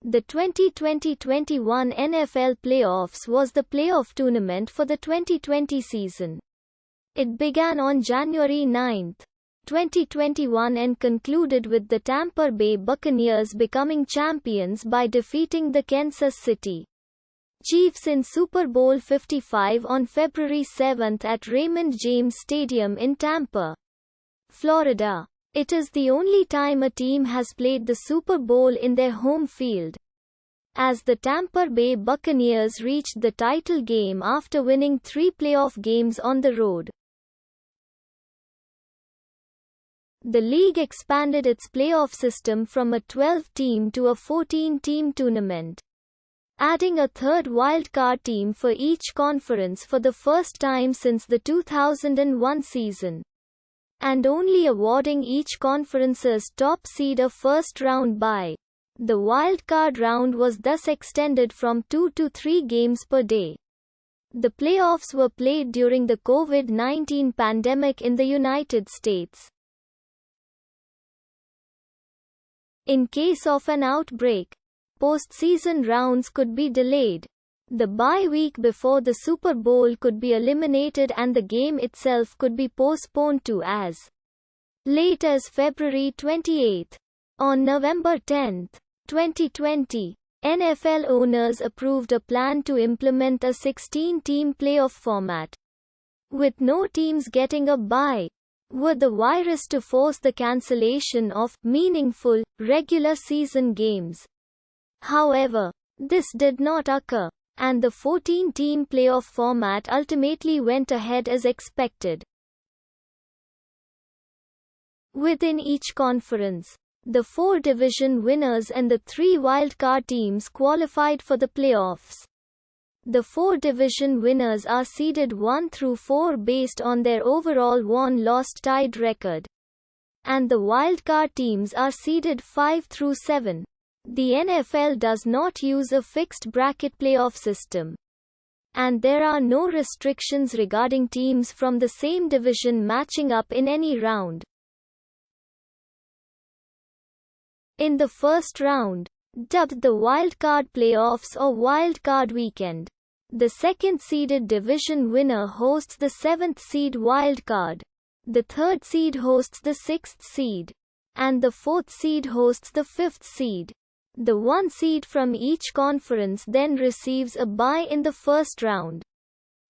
The 2020-21 NFL playoffs was the playoff tournament for the 2020 season. It began on January 9, 2021 and concluded with the Tampa Bay Buccaneers becoming champions by defeating the Kansas City Chiefs in Super Bowl 55 on February 7 at Raymond James Stadium in Tampa, Florida. It is the only time a team has played the Super Bowl in their home field, as the Tampa Bay Buccaneers reached the title game after winning 3 playoff games on the road. The league expanded its playoff system from a 12-team to a 14-team tournament, adding a third wildcard team for each conference for the first time since the 2001 season, and only awarding each conference's top seed a first-round bye. The wildcard round was thus extended from 2 to 3 games per day. The playoffs were played during the COVID-19 pandemic in the United States. In case of an outbreak, postseason rounds could be delayed. The bye week before the Super Bowl could be eliminated and the game itself could be postponed to as late as February 28. On November 10, 2020, NFL owners approved a plan to implement a 16-team playoff format, with no teams getting a bye, were the virus to force the cancellation of meaningful regular season games. However, this did not occur, and the 14-team playoff format ultimately went ahead as expected. Within each conference, the 4 division winners and the 3 wildcard teams qualified for the playoffs. The 4 division winners are seeded 1 through 4 based on their overall won-lost tied record, and the wildcard teams are seeded 5 through 7. The NFL does not use a fixed bracket playoff system, and there are no restrictions regarding teams from the same division matching up in any round. In the first round, dubbed the wildcard playoffs or wildcard weekend, the second-seeded division winner hosts the 7th seed wildcard, the 3rd seed hosts the 6th seed, and the 4th seed hosts the 5th seed. The 1 seed from each conference then receives a bye in the first round.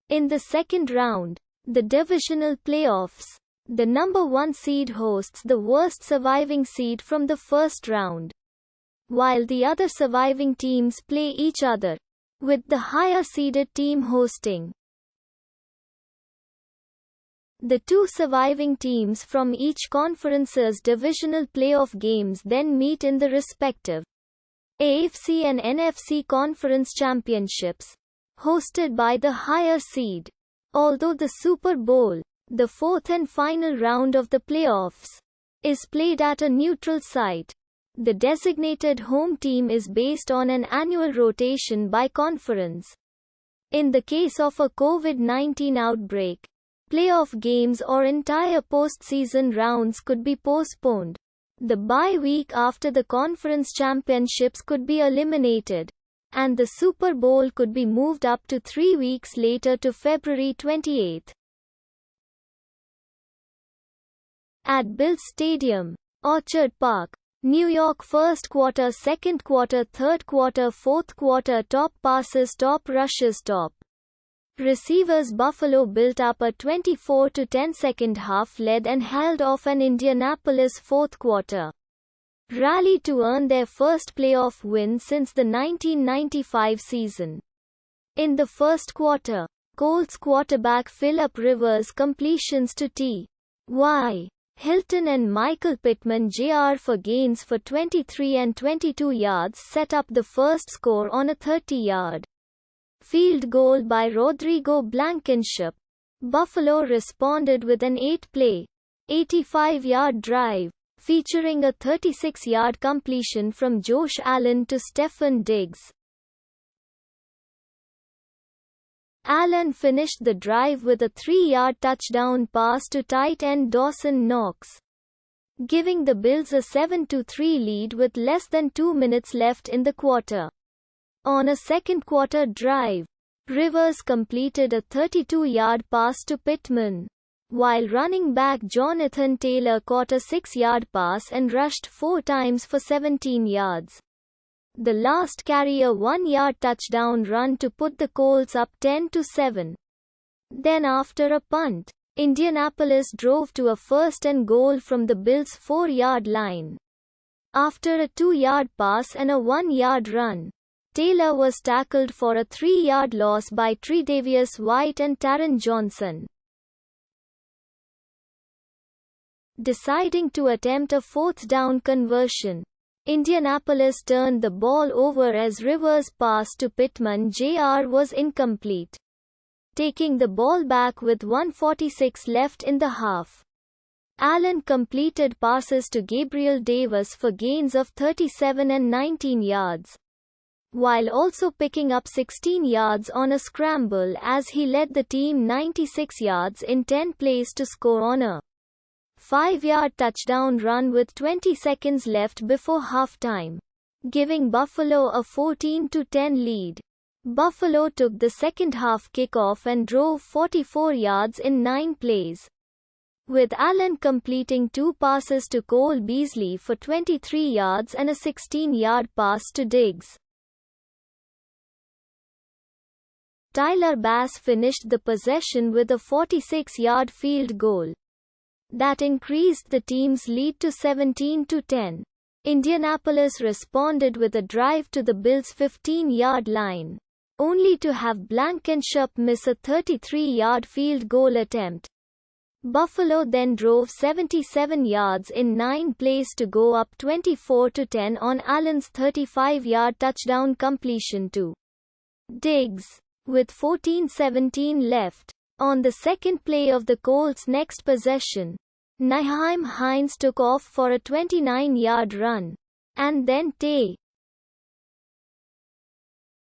In the second round, the divisional playoffs, the number 1 seed hosts the worst surviving seed from the first round, while the other surviving teams play each other, with the higher seeded team hosting. The 2 surviving teams from each conference's divisional playoff games then meet in the respective AFC and NFC conference championships, hosted by the higher seed. Although the Super Bowl, the 4th and final round of the playoffs, is played at a neutral site, the designated home team is based on an annual rotation by conference. In the case of a COVID-19 outbreak, playoff games or entire postseason rounds could be postponed. The bye week after the conference championships could be eliminated, and the Super Bowl could be moved up to 3 weeks later to February 28. At Bills Stadium, Orchard Park, New York. First quarter, second quarter, third quarter, fourth quarter. Top passes, top rushes, top receivers. Buffalo built up a 24-10 second half led and held off an Indianapolis fourth quarter rally to earn their first playoff win since the 1995 season. In the first quarter, Colts quarterback Philip Rivers' completions to T.Y. Hilton and Michael Pittman Jr. for gains for 23 and 22 yards set up the first score on a 30-yard field goal by Rodrigo Blankenship. Buffalo responded with an 8-play, 85-yard drive, featuring a 36-yard completion from Josh Allen to Stefon Diggs. Allen finished the drive with a 3-yard touchdown pass to tight end Dawson Knox. giving the Bills a 7-3 lead with less than 2 minutes left in the quarter. On a second-quarter drive, Rivers completed a 32-yard pass to Pittman, while running back Jonathan Taylor caught a 6-yard pass and rushed 4 times for 17 yards. The last carry a 1-yard touchdown run to put the Colts up 10-7. Then after a punt, Indianapolis drove to a first and goal from the Bills' 4-yard line. After a 2-yard pass and a 1-yard run, Taylor was tackled for a 3-yard loss by Tre'Davious White and Taron Johnson. Deciding to attempt a fourth-down conversion, Indianapolis turned the ball over as Rivers' pass to Pittman Jr. was incomplete, taking the ball back with 1:46 left in the half. Allen completed passes to Gabriel Davis for gains of 37 and 19 yards, while also picking up 16 yards on a scramble as he led the team 96 yards in 10 plays to score on a 5-yard touchdown run with 20 seconds left before halftime, giving Buffalo a 14-10 lead. Buffalo took the second-half kickoff and drove 44 yards in 9 plays, with Allen completing 2 passes to Cole Beasley for 23 yards and a 16-yard pass to Diggs. Tyler Bass finished the possession with a 46-yard field goal that increased the team's lead to 17-10. Indianapolis responded with a drive to the Bills' 15-yard line, only to have Blankenship miss a 33-yard field goal attempt. Buffalo then drove 77 yards in 9 plays to go up 24-10 on Allen's 35-yard touchdown completion to Diggs, with 14:17 left. On the second play of the Colts' next possession, Nyheim Hines took off for a 29-yard run, and then Tay